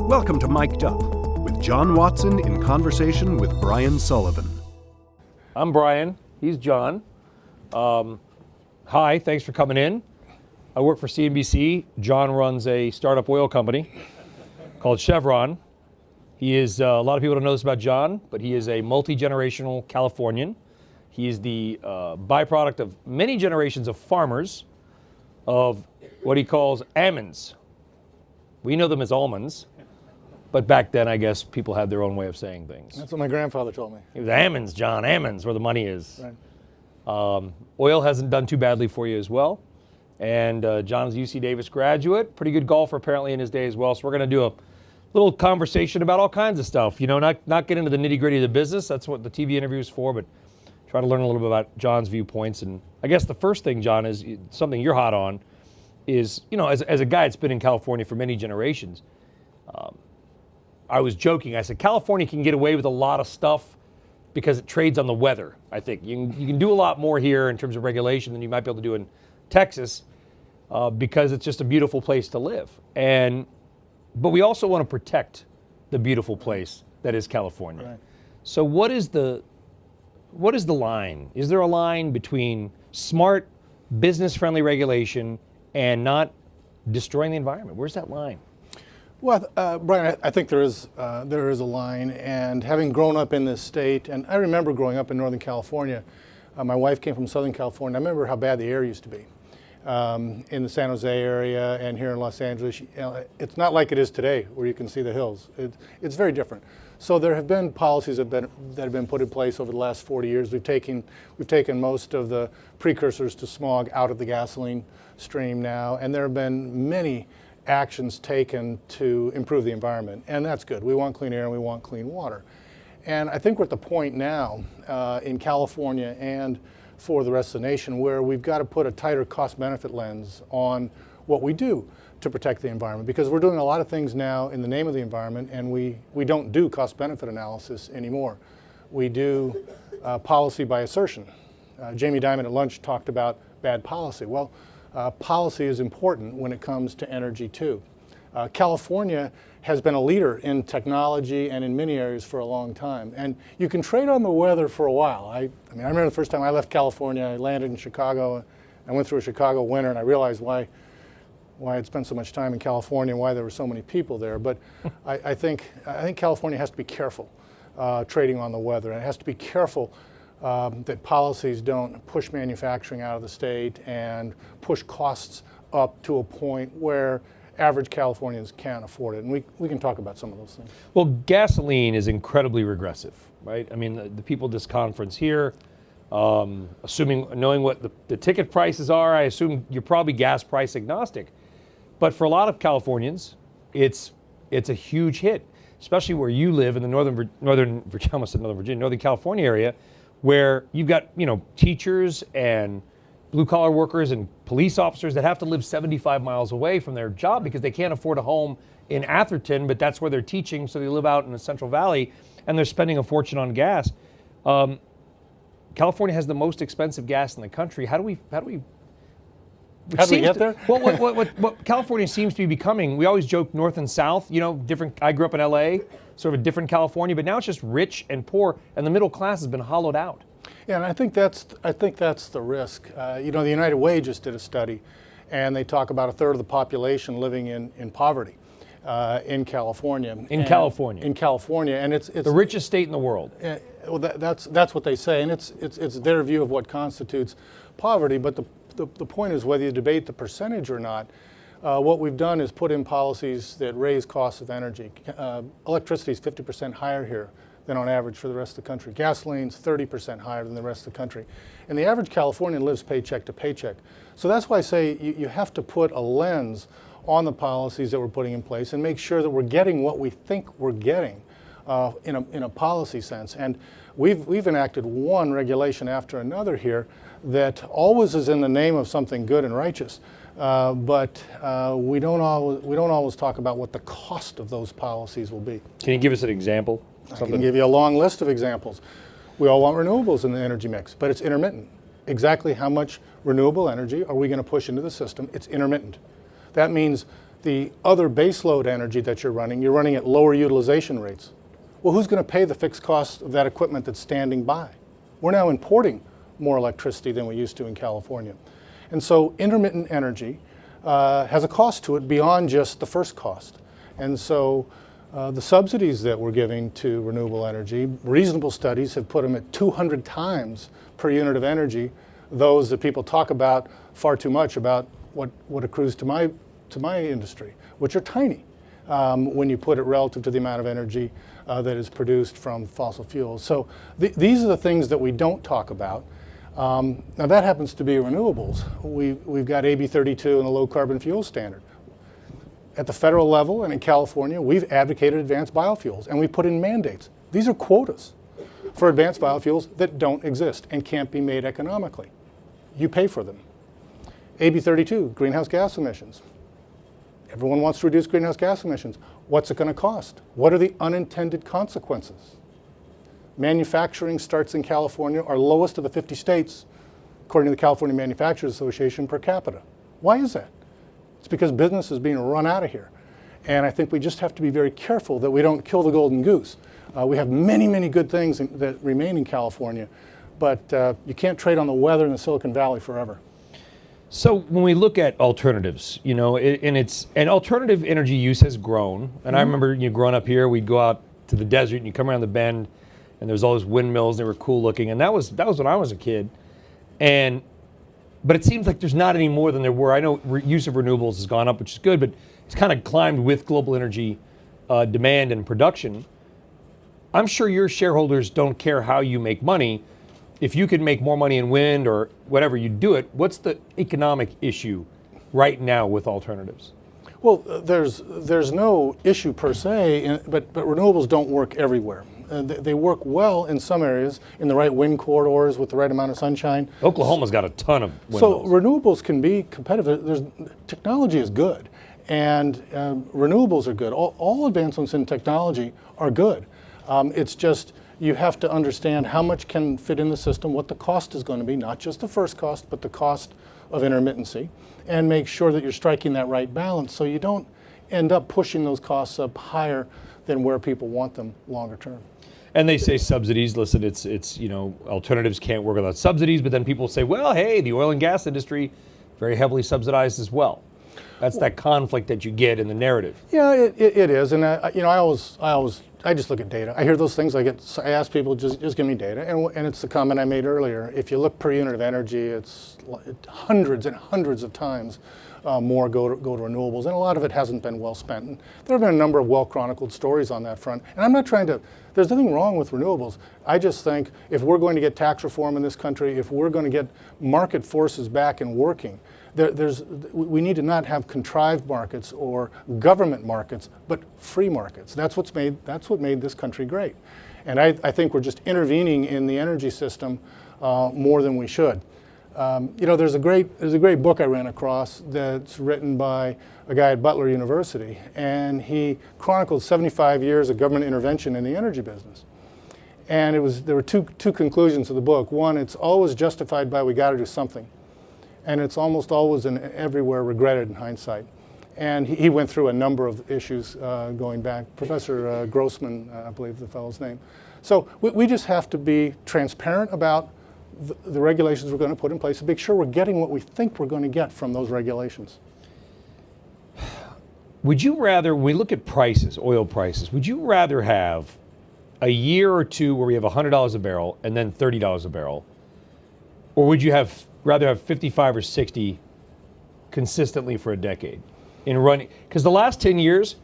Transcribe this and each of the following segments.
Welcome to Mic'd Up with John Watson in conversation with Brian Sullivan. I'm Brian, he's John. Hi, thanks for coming in. I work for CNBC. John runs a startup oil company called Chevron. He is, a lot of people don't know this about John, but he is a multi-generational Californian. He is the byproduct of many generations of farmers of what he calls almonds. We know them as almonds, but back then I guess people had their own way of saying things. That's what my grandfather told me. It was almonds, John, almonds, where the money is. Right. Oil hasn't done too badly for you as well. And John's a UC Davis graduate, pretty good golfer apparently in his day as well. So we're going to do a little conversation about all kinds of stuff. You know, not get into the nitty gritty of the business. That's what the TV interview is for, but try to learn a little bit about John's viewpoints. And I guess the first thing, John, is something you're hot on is, you know, as a guy that's been in California for many generations, I was joking. I said, California can get away with a lot of stuff because it trades on the weather, I think. You can do a lot more here in terms of regulation than you might be able to do in Texas because it's just a beautiful place to live. But we also want to protect the beautiful place that is California. Right. So what is the line? Is there a line between smart, business-friendly regulation and not destroying the environment? Where's that line? Well, Brian, I think there is a line, and having grown up in this state, and I remember growing up in Northern California. My wife came from Southern California. I remember how bad the air used to be in the San Jose area and here in Los Angeles. It's not like it is today, where you can see the hills. It's very different. So there have been policies that have been put in place over the last 40 years. We've taken most of the precursors to smog out of the gasoline stream now, and there have been many actions taken to improve the environment, and that's good. We want clean air and we want clean water. And I think we're at the point now in California and for the rest of the nation where we've got to put a tighter cost-benefit lens on what we do to protect the environment, because we're doing a lot of things now in the name of the environment, and we don't do cost-benefit analysis anymore. We do policy by assertion. Jamie Dimon at lunch talked about bad policy. Well, policy is important when it comes to energy too. California has been a leader in technology and in many areas for a long time. And you can trade on the weather for a while. I remember the first time I left California, I landed in Chicago. I went through a Chicago winter and I realized why I'd spent so much time in California and why there were so many people there. But I think California has to be careful trading on the weather. And it has to be careful that policies don't push manufacturing out of the state and push costs up to a point where average Californians can't afford it. And we can talk about some of those things. Well, gasoline is incredibly regressive, right? I mean, the people at this conference here, knowing what the ticket prices are, I assume you're probably gas price agnostic. But for a lot of Californians, it's a huge hit, especially where you live in the Northern California area, where you've got, you know, teachers and blue-collar workers and police officers that have to live 75 miles away from their job because they can't afford a home in Atherton, but that's where they're teaching, so they live out in the Central Valley, and they're spending a fortune on gas. California has the most expensive gas in the country. How do we get there? Well, what California seems to be becoming, we always joke north and south, you know, different. I grew up in LA, sort of a different California, but now it's just rich and poor, and the middle class has been hollowed out. Yeah, and I think that's the risk. You know, the United Way just did a study, and they talk about a third of the population living in poverty in California. In California, and it's the richest state in the world. Well, that's what they say, and it's their view of what constitutes poverty. But the point is, whether you debate the percentage or not, what we've done is put in policies that raise costs of energy. Electricity is 50% higher here than on average for the rest of the country. Gasoline's 30% higher than the rest of the country. And the average Californian lives paycheck to paycheck. So that's why I say you have to put a lens on the policies that we're putting in place and make sure that we're getting what we think we're getting in a policy sense. And we've enacted one regulation after another here that always is in the name of something good and righteous. But we don't always talk about what the cost of those policies will be. Can you give us an example? I can give you a long list of examples. We all want renewables in the energy mix, but it's intermittent. Exactly how much renewable energy are we going to push into the system? It's intermittent. That means the other baseload energy that you're running at lower utilization rates. Well, who's going to pay the fixed cost of that equipment that's standing by? We're now importing more electricity than we used to in California. And so intermittent energy has a cost to it beyond just the first cost. And so the subsidies that we're giving to renewable energy, reasonable studies have put them at 200 times per unit of energy, those that people talk about far too much about what accrues to my industry, which are tiny when you put it relative to the amount of energy that is produced from fossil fuels. So these are the things that we don't talk about. Now that happens to be renewables. We've got AB 32 and a low carbon fuel standard. At the federal level and in California, we've advocated advanced biofuels and we put in mandates. These are quotas for advanced biofuels that don't exist and can't be made economically. You pay for them. AB 32, greenhouse gas emissions. Everyone wants to reduce greenhouse gas emissions. What's it going to cost? What are the unintended consequences? Manufacturing starts in California, our lowest of the 50 states, according to the California Manufacturers Association, per capita. Why is that? It's because business is being run out of here. And I think we just have to be very careful that we don't kill the golden goose. We have many, many good things that remain in California, but you can't trade on the weather in the Silicon Valley forever. So when we look at alternatives, and alternative energy use has grown. And I remember growing up here, we'd go out to the desert and you come around the bend and there's all those windmills and they were cool looking. And that was when I was a kid. But it seems like there's not any more than there were. I know use of renewables has gone up, which is good, but it's kind of climbed with global energy demand and production. I'm sure your shareholders don't care how you make money. If you could make more money in wind or whatever, you do it. What's the economic issue right now with alternatives? Well, there's no issue per se, but renewables don't work everywhere. They work well in some areas, in the right wind corridors with the right amount of sunshine. Oklahoma's got a ton of windmills. So renewables can be competitive. Technology is good, and renewables are good. All advancements in technology are good. It's just you have to understand how much can fit in the system, what the cost is going to be, not just the first cost, but the cost of intermittency, and make sure that you're striking that right balance so you don't end up pushing those costs up higher than where people want them longer term. And they say subsidies. Listen, it's alternatives can't work without subsidies. But then people say, well, hey, the oil and gas industry very heavily subsidized as well. That's that conflict that you get in the narrative. Yeah, it is, and I just look at data. I hear those things. I ask people just give me data, and it's the comment I made earlier. If you look per unit of energy, it's hundreds and hundreds of times more go to renewables, and a lot of it hasn't been well spent. And there have been a number of well-chronicled stories on that front. And I'm not trying to. There's nothing wrong with renewables. I just think if we're going to get tax reform in this country, if we're going to get market forces back and working, we need to not have contrived markets or government markets, but free markets. That's what made this country great. And I think we're just intervening in the energy system more than we should. There's a great book I ran across that's written by a guy at Butler University, and he chronicled 75 years of government intervention in the energy business. And there were two conclusions of the book. One, it's always justified by we got to do something, and it's almost always and everywhere regretted in hindsight. And he went through a number of issues going back. Professor Grossman, I believe the fellow's name. So we just have to be transparent about the regulations we're going to put in place to make sure we're getting what we think we're going to get from those regulations. Would you rather, when we look at prices, oil prices, would you rather have a year or two where we have $100 a barrel and then $30 a barrel? Or would you rather have 55 or 60 consistently for a decade in running? Because the last 10 years,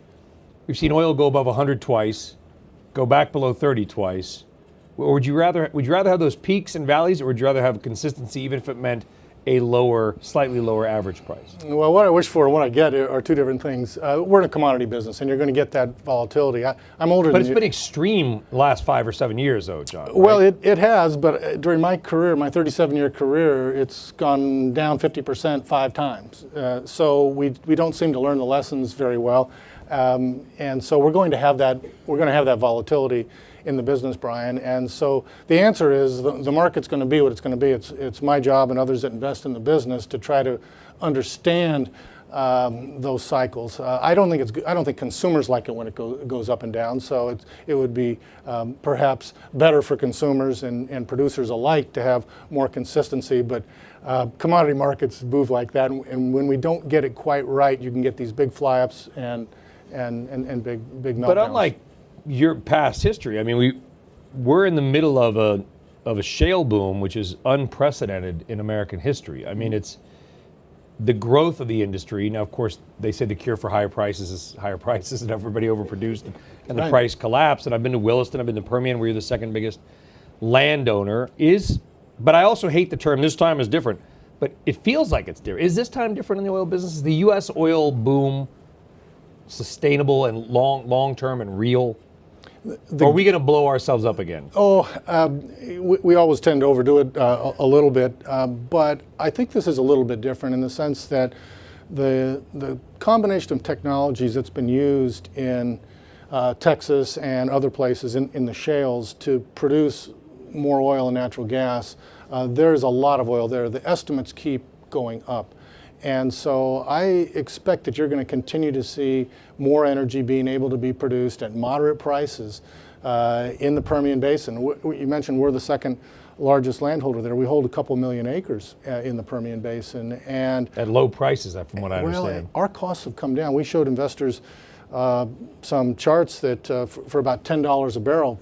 we've seen oil go above 100 twice, go back below 30 twice. Or would you rather have those peaks and valleys, or would you rather have consistency even if it meant a slightly lower average price? Well, what I wish for and what I get are two different things. We're in a commodity business, and you're going to get that volatility. I'm older than you. But it's been extreme the last 5 or 7 years, though, John. Right? Well, it has, but during my career, my 37-year career, it's gone down 50% 5 times. So we don't seem to learn the lessons very well, and so we're going to have that volatility in the business, Brian. And so the answer is the market's going to be what it's going to be. It's my job and others that invest in the business to try to understand those cycles. I don't think it's good. I don't think consumers like it when it goes up and down. So it would be perhaps better for consumers and producers alike to have more consistency. But commodity markets move like that, and when we don't get it quite right, you can get these big fly-ups and big meltdowns. But unlike your past history, I mean, we're in the middle of a shale boom, which is unprecedented in American history. I mean, it's the growth of the industry. Now, of course, they say the cure for higher prices is higher prices, and everybody overproduced, and the price collapsed. And I've been to Williston, I've been to Permian, where you're the second biggest landowner. But I also hate the term, this time is different, but it feels like it's different. Is this time different in the oil business? Is the U.S. oil boom sustainable and long-term and real? Or are we going to blow ourselves up again? We always tend to overdo it a little bit, but I think this is a little bit different in the sense that the combination of technologies that's been used in Texas and other places in the shales to produce more oil and natural gas, there's a lot of oil there. The estimates keep going up. And so I expect that you're going to continue to see more energy being able to be produced at moderate prices in the Permian Basin. You mentioned we're the second largest landholder there. We hold a couple million acres in the Permian Basin. And at low prices, from what I understand. Our costs have come down. We showed investors some charts that for about $10 a barrel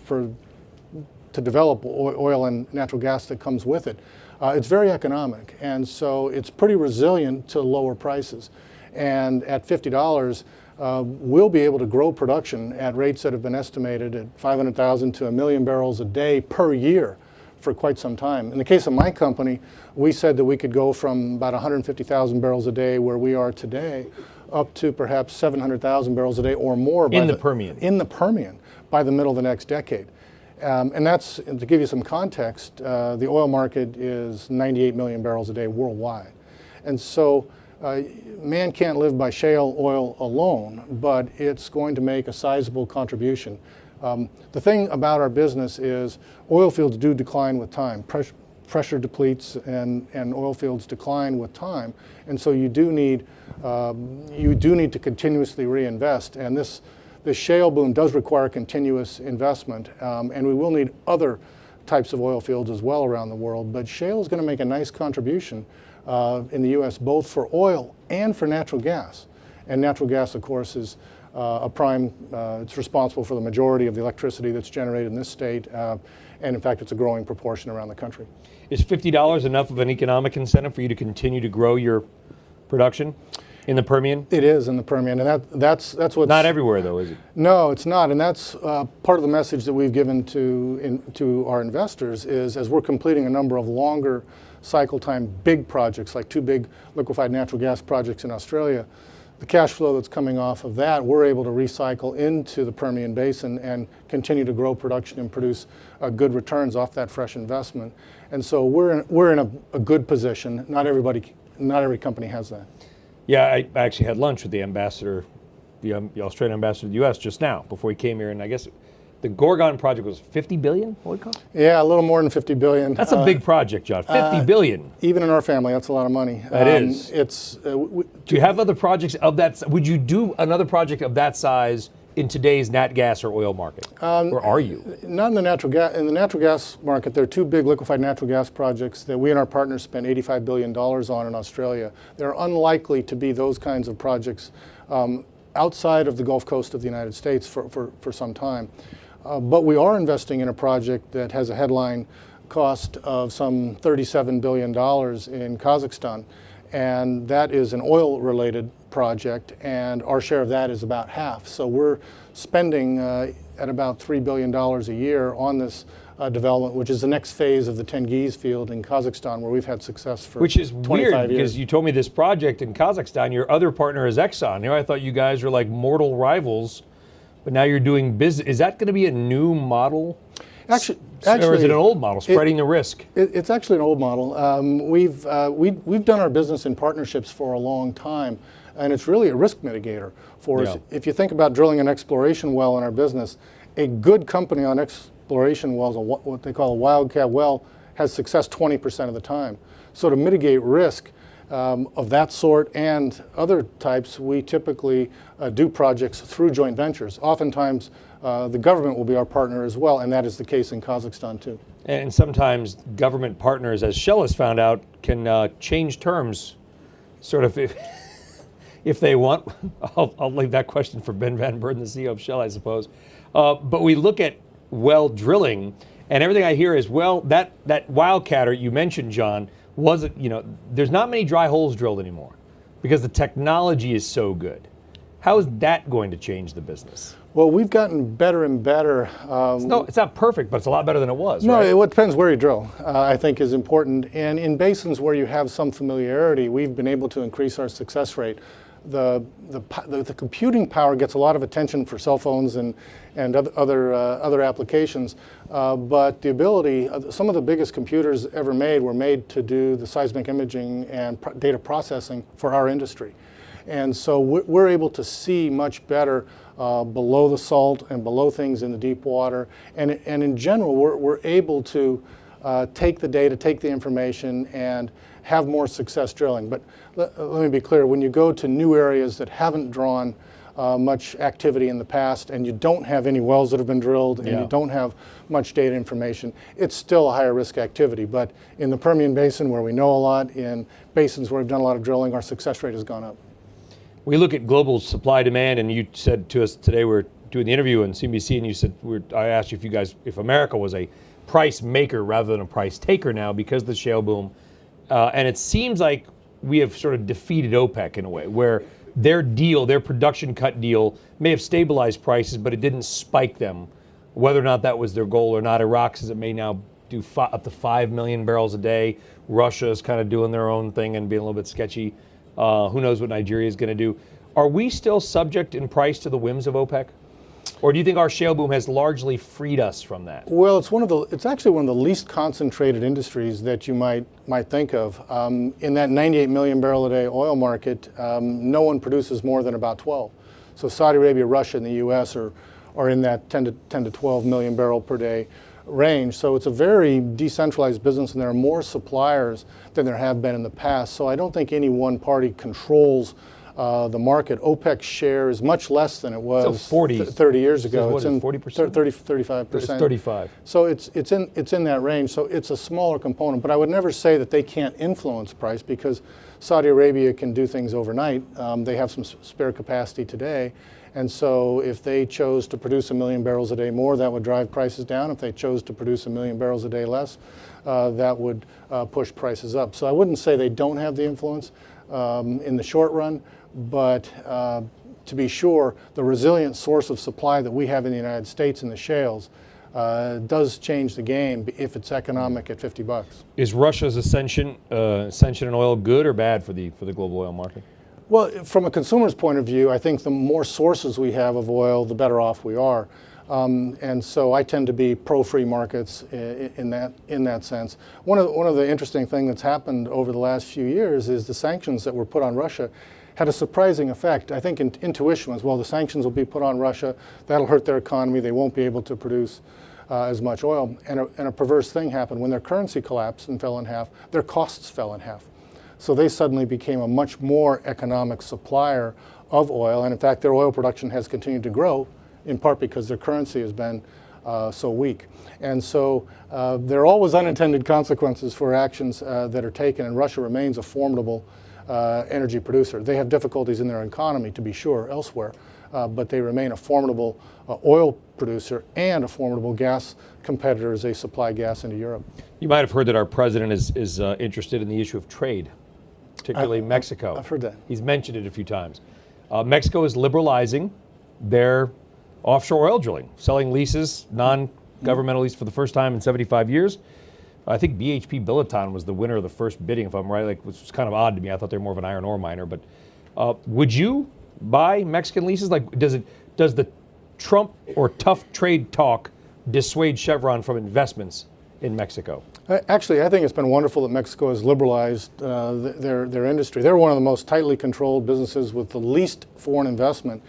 to develop oil and natural gas that comes with it. It's very economic, and so it's pretty resilient to lower prices. And at $50, we'll be able to grow production at rates that have been estimated at 500,000 to 1 million barrels a day per year for quite some time. In the case of my company, we said that we could go from about 150,000 barrels a day where we are today up to perhaps 700,000 barrels a day or more. In the Permian. In the Permian by the middle of the next decade. And that's, to give you some context, the oil market is 98 million barrels a day worldwide. And so man can't live by shale oil alone, but it's going to make a sizable contribution. The thing about our business is oil fields do decline with time. Pressure depletes and oil fields decline with time. And so you do need to continuously reinvest. And this shale boom does require continuous investment, and we will need other types of oil fields as well around the world. But shale is going to make a nice contribution in the U.S. both for oil and for natural gas. And natural gas, of course, is it's responsible for the majority of the electricity that's generated in this state, and in fact, it's a growing proportion around the country. Is $50 enough of an economic incentive for you to continue to grow your production in the Permian? It is in the Permian, and that's what's not everywhere, though, is it? No, it's not, and that's part of the message that we've given to our investors is as we're completing a number of longer cycle time big projects, like 2 big liquefied natural gas projects in Australia, the cash flow that's coming off of that, we're able to recycle into the Permian Basin and continue to grow production and produce good returns off that fresh investment. And so we're in a good position. Not every company has that. Yeah, I actually had lunch with the ambassador, the Australian ambassador to the U.S. just now before he came here, and I guess the Gorgon project was $50 billion. What would it cost? Yeah, a little more than $50 billion. That's a big project, John. $50 billion. Even in our family, that's a lot of money. That is. Do you have other projects of that? Would you do another project of that size in today's nat gas or oil market, or are you? Not in the natural gas. In the natural gas market, there are 2 big liquefied natural gas projects that we and our partners spent $85 billion on in Australia. They're unlikely to be those kinds of projects outside of the Gulf Coast of the United States for some time. But we are investing in a project that has a headline cost of some $37 billion in Kazakhstan. And that is an oil-related project, and our share of that is about half. So we're spending at about $3 billion a year on this development, which is the next phase of the Tengiz field in Kazakhstan, where we've had success for 25 years. Which is weird, because you told me this project in Kazakhstan, your other partner is Exxon. I thought you guys were like mortal rivals, but now you're doing business. Is that going to be a new model? Actually, or is it an old model, spreading the risk? It's actually an old model. We've done our business in partnerships for a long time, and it's really a risk mitigator for us. If you think about drilling an exploration well in our business, a good company on exploration wells, what they call a wildcat well, has success 20% of the time. So to mitigate risk, of that sort and other types, we typically do projects through joint ventures. Oftentimes, the government will be our partner as well, and that is the case in Kazakhstan too. And sometimes government partners, as Shell has found out, can change terms, sort of if they want. I'll leave that question for Ben Van Beurden, the CEO of Shell, I suppose. But we look at well drilling, and everything I hear is, well, that Wildcatter you mentioned, John, wasn't, there's not many dry holes drilled anymore because the technology is so good. How is that going to change the business? Well, we've gotten better and better. No, it's not perfect, but it's a lot better than it was. No, right? it depends where you drill, I think is important. And in basins where you have some familiarity, we've been able to increase our success rate. The computing power gets a lot of attention for cell phones and other applications, but the ability, some of the biggest computers ever made were made to do the seismic imaging and data processing for our industry. And so we're able to see much better below the salt and below things in the deep water. And in general, we're able to take the data, take the information, and have more success drilling. But let me be clear, when you go to new areas that haven't drawn much activity in the past, and you don't have any wells that have been drilled, and you don't have much data information, it's still a higher risk activity. But in the Permian Basin, where we know a lot, in basins where we've done a lot of drilling, our success rate has gone up. We look at global supply demand, and you said to us today, we're doing the interview on CNBC, and you said, I asked you if America was a price maker rather than a price taker now because of the shale boom. And it seems like we have sort of defeated OPEC in a way, where their deal, their production cut deal, may have stabilized prices, but it didn't spike them. Whether or not that was their goal or not, Iraq says it may now do up to 5 million barrels a day. Russia is kind of doing their own thing and being a little bit sketchy. Who knows what Nigeria is going to do? Are we still subject in price to the whims of OPEC? Or do you think our shale boom has largely freed us from that? Well, it's actually one of the least concentrated industries that you might think of. In that 98 million barrel a day oil market, no one produces more than about 12. So Saudi Arabia, Russia, and the U.S. are in that 10 to 12 million barrel per day range. So it's a very decentralized business, and there are more suppliers than there have been in the past. So I don't think any one party controls the market. OPEC's share is much less than it was 30 years ago. It's in 40%? 35%. It's 35. So it's in that range. So it's a smaller component. But I would never say that they can't influence price, because Saudi Arabia can do things overnight. They have some spare capacity today. And so if they chose to produce 1 million barrels a day more, that would drive prices down. If they chose to produce 1 million barrels a day less, that would push prices up. So I wouldn't say they don't have the influence in the short run, but to be sure, the resilient source of supply that we have in the United States in the shales does change the game if it's economic at $50. Is Russia's ascension in oil good or bad for the global oil market? Well, from a consumer's point of view, I think the more sources we have of oil, the better off we are. And so I tend to be pro-free markets in that sense. One of the interesting things that's happened over the last few years is the sanctions that were put on Russia had a surprising effect. I think intuition was, well, the sanctions will be put on Russia, that'll hurt their economy, they won't be able to produce as much oil. And a perverse thing happened. When their currency collapsed and fell in half, their costs fell in half. So they suddenly became a much more economic supplier of oil. And in fact, their oil production has continued to grow, in part because their currency has been so weak. And so there are always unintended consequences for actions that are taken, and Russia remains a formidable energy producer. They have difficulties in their economy, to be sure, elsewhere, but they remain a formidable oil producer and a formidable gas competitor as they supply gas into Europe. You might have heard that our president is interested in the issue of trade, particularly Mexico. I've heard that. He's mentioned it a few times. Mexico is liberalizing their offshore oil drilling, selling leases, non-governmental leases for the first time in 75 years. I think BHP Billiton was the winner of the first bidding, if I'm right, which was kind of odd to me. I thought they were more of an iron ore miner. But would you buy Mexican leases? Does the Trump or tough trade talk dissuade Chevron from investments in Mexico? Actually, I think it's been wonderful that Mexico has liberalized their industry. They're one of the most tightly controlled businesses with the least foreign investment.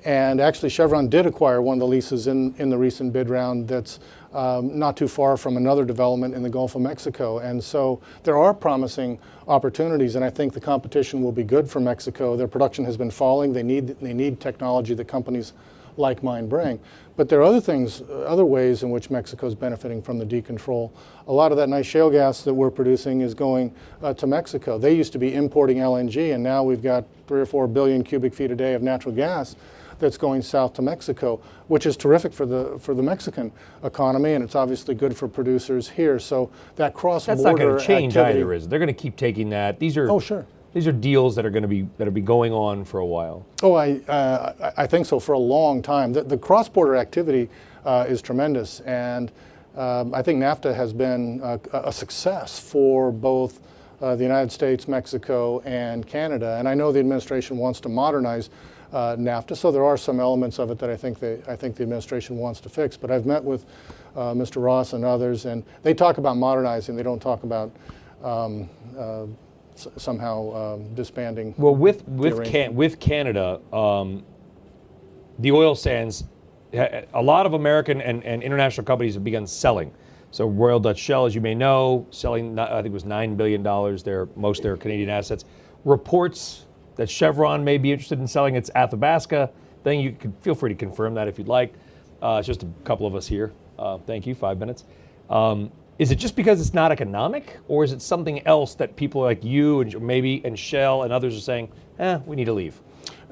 And actually, Chevron did acquire one of the leases in the recent bid round that's not too far from another development in the Gulf of Mexico. And so there are promising opportunities, and I think the competition will be good for Mexico. Their production has been falling. They need technology that companies like mine bring. But there are other things, other ways in which Mexico is benefiting from the decontrol. A lot of that nice shale gas that we're producing is going to Mexico. They used to be importing LNG, and now we've got 3 or 4 billion cubic feet a day of natural gas that's going south to Mexico, which is terrific for the Mexican economy, and it's obviously good for producers here. So that cross-border That's not going to change activity, either, is it? They're going to keep taking that. These are sure. These are deals that are going to be going on for a while. Oh, I think so, for a long time. The cross-border activity is tremendous, and I think NAFTA has been a success for both the United States, Mexico, and Canada. And I know the administration wants to modernize NAFTA, so there are some elements of it that I think the administration wants to fix. But I've met with Mr. Ross and others, and they talk about modernizing. They don't talk about somehow disbanding. Well, with Canada, the oil sands, a lot of American and international companies have begun selling. So Royal Dutch Shell, as you may know, selling, I think it was $9 billion, most of their Canadian assets. Reports that Chevron may be interested in selling its Athabasca thing. You can feel free to confirm that if you'd like. It's just a couple of us here. Thank you, 5 minutes. Is it just because it's not economic, or is it something else that people like you and Shell and others are saying, we need to leave?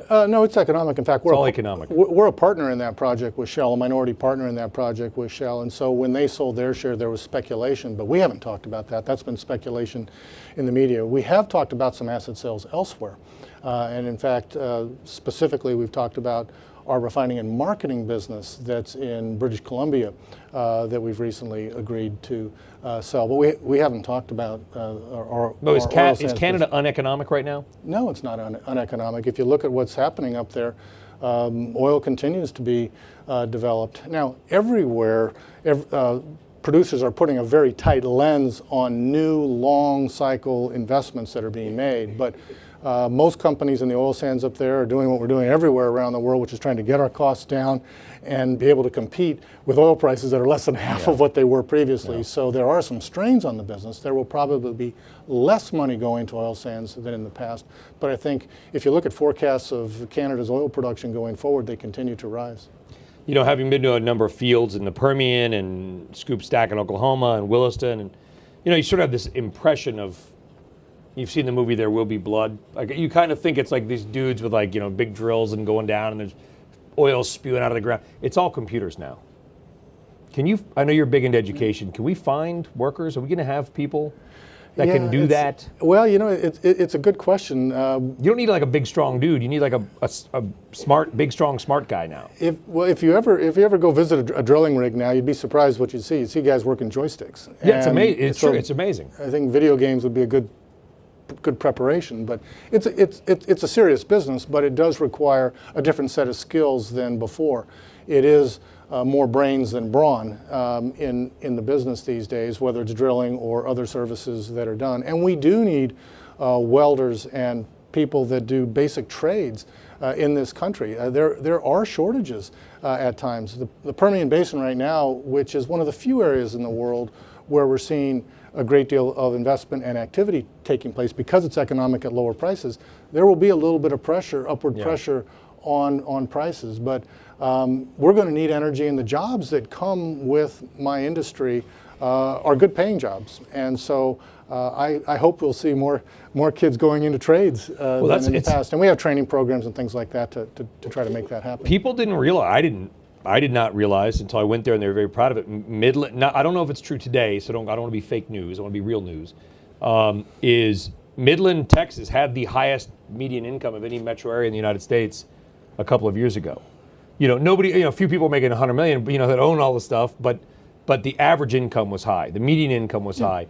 No, it's economic. In fact, all economic. We're a partner in that project with Shell, a minority partner in that project with Shell. And so when they sold their share, there was speculation, but we haven't talked about that. That's been speculation in the media. We have talked about some asset sales elsewhere. And in fact, specifically, we've talked about our refining and marketing business that's in British Columbia that we've recently agreed to sell. But we haven't talked about our is Canada uneconomic right now? No, it's not uneconomic. If you look at what's happening up there, oil continues to be developed. Now, everywhere, producers are putting a very tight lens on new long cycle investments that are being made. But most companies in the oil sands up there are doing what we're doing everywhere around the world, which is trying to get our costs down and be able to compete with oil prices that are less than half of what they were previously. Yeah. So there are some strains on the business. There will probably be less money going to oil sands than in the past. But I think if you look at forecasts of Canada's oil production going forward, they continue to rise. You know, having been to a number of fields in the Permian and Scoop Stack in Oklahoma and Williston, and you sort of have this impression of, you've seen the movie There Will Be Blood. Like, you kind of think it's like these dudes with big drills and going down and there's oil spewing out of the ground. It's all computers now. I know you're big into education. Can we find workers? Are we going to have people that can do that? Well, it's a good question. You don't need like a big, strong dude. You need like a smart, big, strong, smart guy now. If you ever go visit a drilling rig now, you'd be surprised what you see. You see guys working joysticks. Yeah, it's amazing. It's true. It's amazing. I think video games would be a good preparation, but it's a serious business, but it does require a different set of skills than before. It is more brains than brawn in the business these days, whether it's drilling or other services that are done. And we do need welders and people that do basic trades in this country. There are shortages at times. The Permian Basin right now, which is one of the few areas in the world where we're seeing a great deal of investment and activity taking place because it's economic at lower prices, there will be a little bit of pressure, upward pressure on prices. But we're going to need energy, and the jobs that come with my industry are good paying jobs. And so I hope we'll see more kids going into trades than in the past. And we have training programs and things like that to try to make that happen. People didn't realize, I did not realize until I went there, and they were very proud of it. Midland, I don't know if it's true today, so I don't want to be fake news. I want to be real news. Is Midland, Texas, had the highest median income of any metro area in the United States a couple of years ago. A few people making $100 million, that own all the stuff, but the average income was high. The median income was high.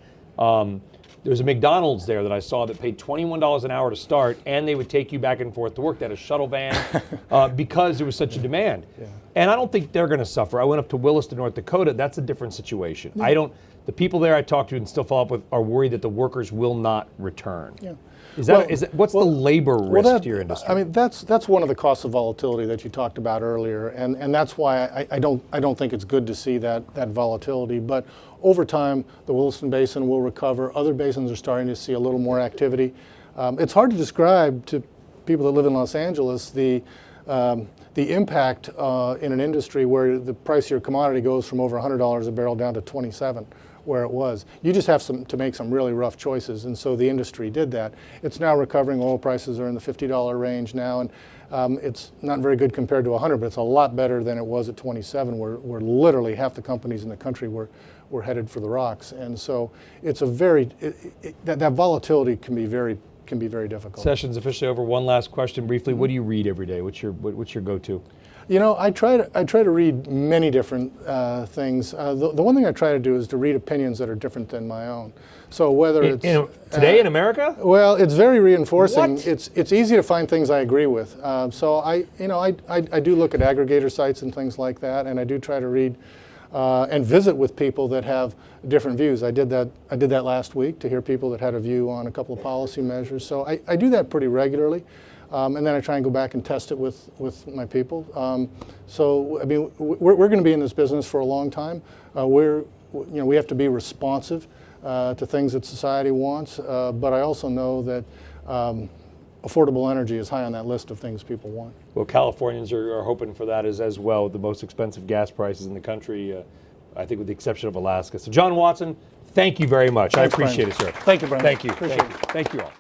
There's a McDonald's there that I saw that paid $21 an hour to start, and they would take you back and forth to work. They had a shuttle van because there was such a demand. Yeah. And I don't think they're going to suffer. I went up to Williston, North Dakota. That's a different situation. Yeah. The people there I talk to and still follow up with are worried that the workers will not return. Yeah. What's the labor risk to your industry? I mean, that's one of the costs of volatility that you talked about earlier, and that's why I don't think it's good to see that volatility. But over time, the Williston Basin will recover. Other basins are starting to see a little more activity. It's hard to describe to people that live in Los Angeles the impact in an industry where the price of your commodity goes from over $100 a barrel down to $27. Where it was. You just have to make some really rough choices, and so the industry did that. It's now recovering. Oil prices are in the $50 range now, and it's not very good compared to 100, but it's a lot better than it was at 27, where literally half the companies in the country were headed for the rocks. And so it's a that volatility can be very difficult. Session's officially over. One last question briefly. What do you read every day? What's your go-to? You know, I try to read many different things. The one thing I try to do is to read opinions that are different than my own. So whether it's today in America, well, it's very reinforcing. What? It's easy to find things I agree with. So I do look at aggregator sites and things like that, and I do try to read and visit with people that have different views. I did that last week to hear people that had a view on a couple of policy measures. So I do that pretty regularly. And then I try and go back and test it with my people. So I mean, we're going to be in this business for a long time. We have to be responsive to things that society wants. But I also know that affordable energy is high on that list of things people want. Well, Californians are hoping for that as well. The most expensive gas prices in the country, I think, with the exception of Alaska. So, John Watson, thank you very much. Thanks, I appreciate Brian. it, sir. Thank you, Brian. Thank you. Appreciate Thank it. you. Thank you all.